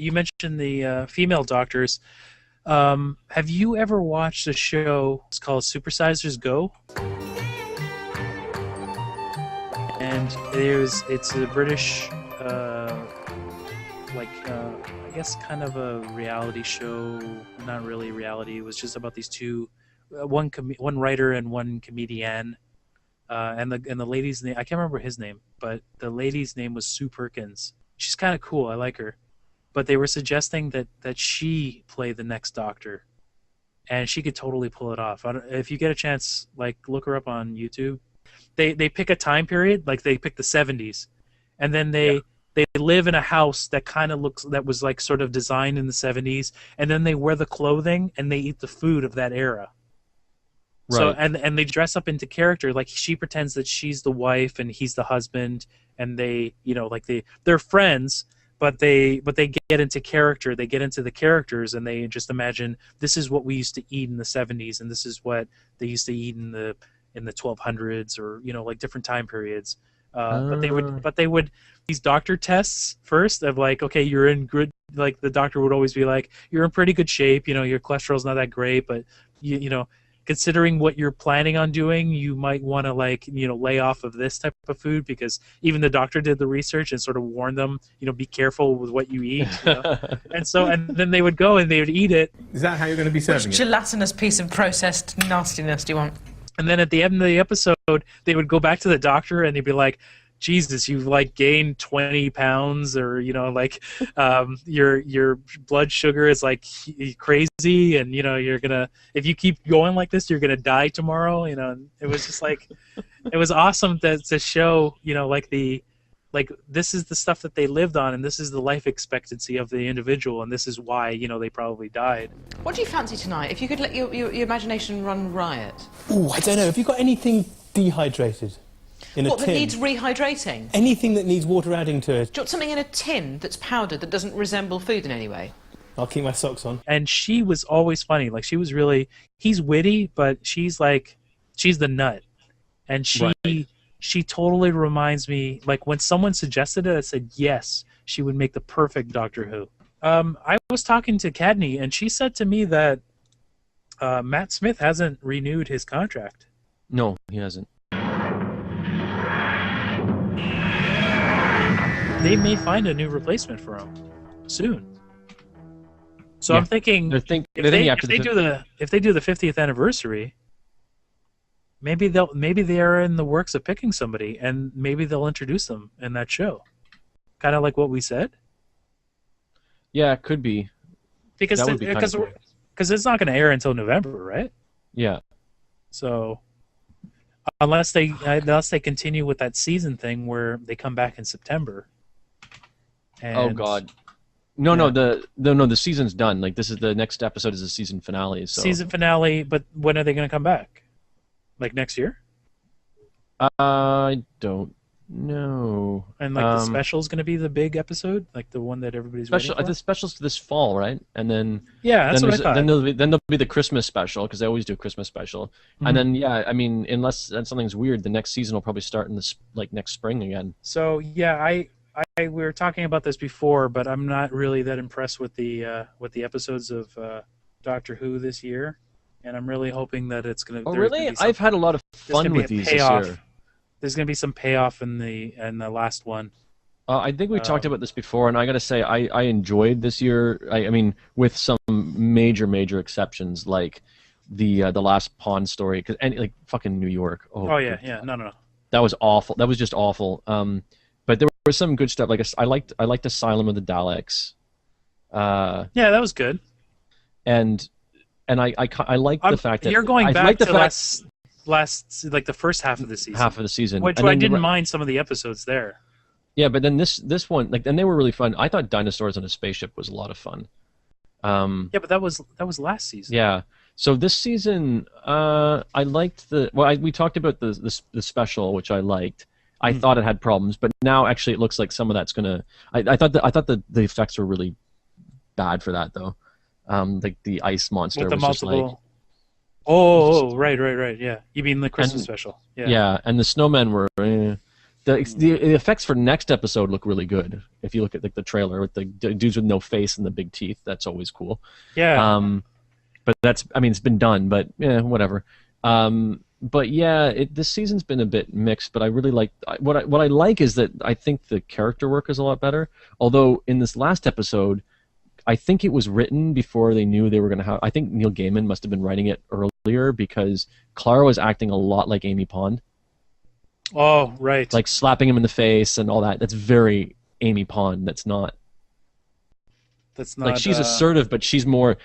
you mentioned the female doctors. Have you ever watched a show? It's called Supersizers Go, and it's a British, I guess kind of a reality show. Not really reality. It was just about these two, one writer and one comedian. And the lady's name, I can't remember his name, but the lady's name was Sue Perkins. She's kind of cool. I like her. But they were suggesting that she play the next Doctor, and she could totally pull it off. If you get a chance, like, look her up on YouTube. They pick a time period, like they pick the 70s, and then they live in a house that kind of that was like sort of designed in the 70s, and then they wear the clothing and they eat the food of that era. Right. So and they dress up into character. Like, she pretends that she's the wife and he's the husband, and they, they're friends, but they get into character. They get into the characters, and they just imagine this is what we used to eat in the 70s, and this is what they used to eat in the 1200s, or like different time periods. But they would these doctor tests first of like, okay, you're in good, like the doctor would always be like, you're in pretty good shape, your cholesterol's not that great, but considering what you're planning on doing, you might want to lay off of this type of food, because even the doctor did the research and sort of warned them, be careful with what you eat. And then they would go and they would eat it. Is that how you're going to be serving Which it? gelatinous piece of processed nastiness do you want? And then at the end of the episode, they would go back to the doctor and they'd be like, Jesus, you've gained 20 pounds, or your blood sugar is crazy, and you're gonna, if you keep going like this, you're gonna die tomorrow. And it was just it was awesome to show this is the stuff that they lived on, and this is the life expectancy of the individual, and this is why they probably died. What do you fancy tonight? If you could let your imagination run riot. Ooh, I don't know. Have you got anything dehydrated? What, that needs rehydrating? Anything that needs water adding to it. Do you want something in a tin that's powdered that doesn't resemble food in any way? I'll keep my socks on. And she was always funny. She was really... He's witty, but she's the nut. And she totally reminds me... when someone suggested it, I said, yes, she would make the perfect Doctor Who. I was talking to Cadney, and she said to me that Matt Smith hasn't renewed his contract. No, he hasn't. They may find a new replacement for him soon. So yeah. I'm thinking if they do the 50th anniversary, maybe they are in the works of picking somebody, and maybe they'll introduce them in that show, kind of like what we said. Yeah, it could be. Because it's not going to air until November, right? Yeah. So unless they continue with that season thing where they come back in September. And, oh God, no, the season's done. This is the next episode is the season finale. So season finale, but when are they going to come back? Next year? I don't know. And the special's going to be the big episode, the one that everybody's waiting for? The special's this fall, right? And then that's what I thought. Then there'll be the Christmas special, because they always do a Christmas special. Mm-hmm. And then unless something's weird, the next season will probably start in next spring again. So we were talking about this before, but I'm not really that impressed with the episodes of Doctor Who this year, and I'm really hoping that it's going to. Oh, really? I've had a lot of fun with these this year. There's going to be some payoff in the last one. I think we talked about this before, and I got to say, I enjoyed this year. I mean, with some major exceptions, like the last Pawn story, fucking New York. Oh yeah, no. That was awful. That was just awful. But there was some good stuff. I liked Asylum of the Daleks. Yeah, that was good. And I like the fact that you're going back to last the first half of the season. Half of the season, which I didn't mind some of the episodes there. Yeah, but then this one, and they were really fun. I thought Dinosaurs on a Spaceship was a lot of fun. Yeah, but that was last season. Yeah. So this season, I liked we talked about the special, which I liked. I thought it had problems, but now actually it looks like some of that's gonna. I thought the effects were really bad for that though. The ice monster with the was multiple. just Oh, right, yeah. You mean the Christmas special? Yeah. Yeah, and the snowmen were. The effects for next episode look really good. If you look at like the trailer with the dudes with no face and the big teeth, that's always cool. Yeah. But it's been done, but yeah, whatever. But yeah, this season's been a bit mixed. But I really like what I like is that I think the character work is a lot better. Although in this last episode, I think it was written before they knew they were going to have. I think Neil Gaiman must have been writing it earlier because Clara was acting a lot like Amy Pond. Oh, right. Like slapping him in the face and all that. That's very Amy Pond. That's not. Like she's assertive, but she's more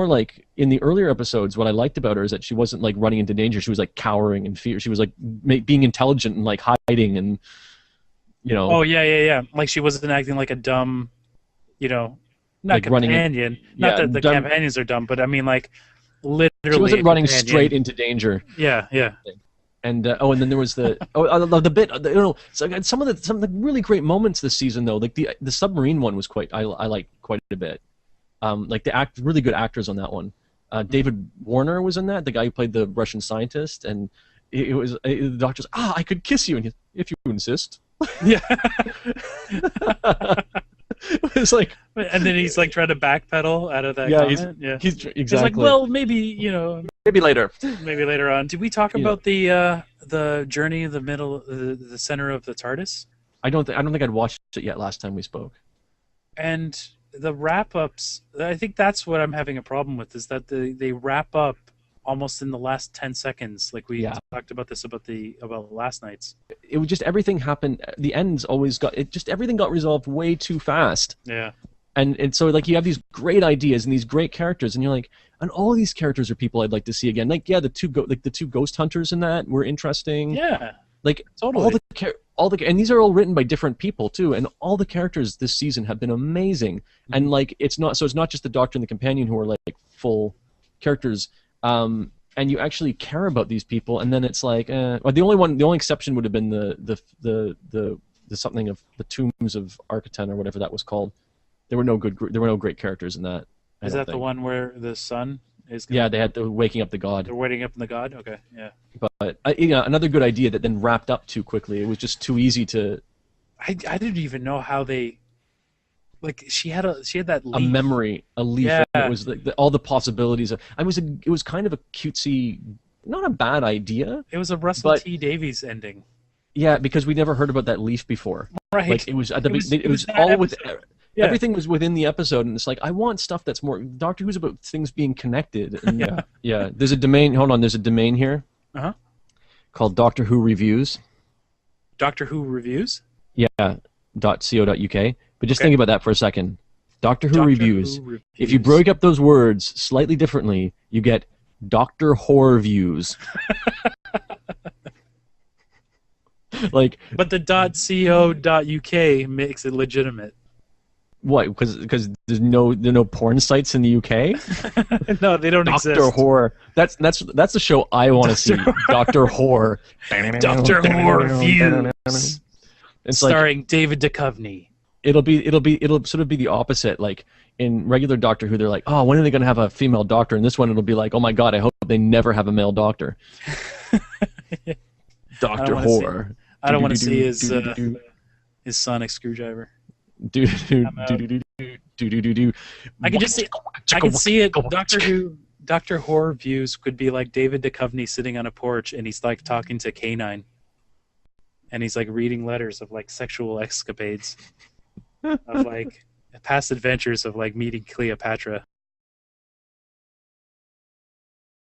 like in the earlier episodes. What I liked about her is that she wasn't like running into danger. She was like cowering in fear. She was like being intelligent and like hiding and, you know. Oh yeah. Like she wasn't acting like a dumb, not like companion. Not that the companions are dumb, but I mean like literally. She wasn't running straight into danger. Yeah. And and then there was the I love the bit. So some of the really great moments this season though, like the submarine one was I like quite a bit. Like really good actors on that one. David Warner was in that, the guy who played the Russian scientist, and the doctor's I could kiss you, and if you insist. Yeah. It's like, and then he's like trying to backpedal out of that. Yeah, comment. He's exactly. He's like, well, maybe maybe later. Maybe later on. Did we talk about the journey in the middle, the center of the TARDIS? I don't think I'd watched it yet last time we spoke. And the wrap-ups, I think that's what I'm having a problem with, is that they wrap up almost in the last 10 seconds. Like we talked about this about last night's. It was just everything happened. The ends always everything got resolved way too fast. Yeah. And so like you have these great ideas and these great characters, and you're like, and all these characters are people I'd like to see again. Like the two ghost hunters in that were interesting. Yeah. Like totally. And these are all written by different people too, and all the characters this season have been amazing. Mm-hmm. And like it's not just the Doctor and the Companion who are like full characters. And you actually care about these people, and then it's like, well, the only exception would have been the something of the Tombs of Arcatan or whatever that was called. There were no great characters in that. Is that the one where the sun is? Yeah, they had the waking up the god. They're waking up the god. Okay, yeah. But another good idea that then wrapped up too quickly. It was just too easy to. I didn't even know how they. Like she had that leaf. A memory, a leaf. Yeah. It was all the possibilities. It was kind of a cutesy, not a bad idea. It was a Russell T Davies ending. Yeah, because we never heard about that leaf before. Right. Like it was at the it was all with. Yeah. Everything was within the episode, and it's like I want stuff that's more Doctor Who's about things being connected. And yeah. There's a domain. Hold on, there's a domain here. Called Doctor Who Reviews. Doctor Who Reviews. Yeah. .co.uk. But just think about that for a second. Doctor Who Reviews. If you break up those words slightly differently, you get Doctor Horror Views. Like. But the .co.uk makes it legitimate. What? Because there are no porn sites in the UK? No, they don't exist. Doctor Horror. That's the show I want to see. Doctor Horror. Doctor Horror Views. It's starring David Duchovny. It'll sort of be the opposite. Like in regular Doctor Who, they're like, oh, when are they going to have a female doctor? And this one, it'll be like, oh my god, I hope they never have a male doctor. Doctor Horror. I don't want to see his sonic screwdriver. I can see it. Doctor Horror Views could be like David Duchovny sitting on a porch, and he's like talking to K9, and he's like reading letters of like sexual escapades, of like past adventures of like meeting Cleopatra.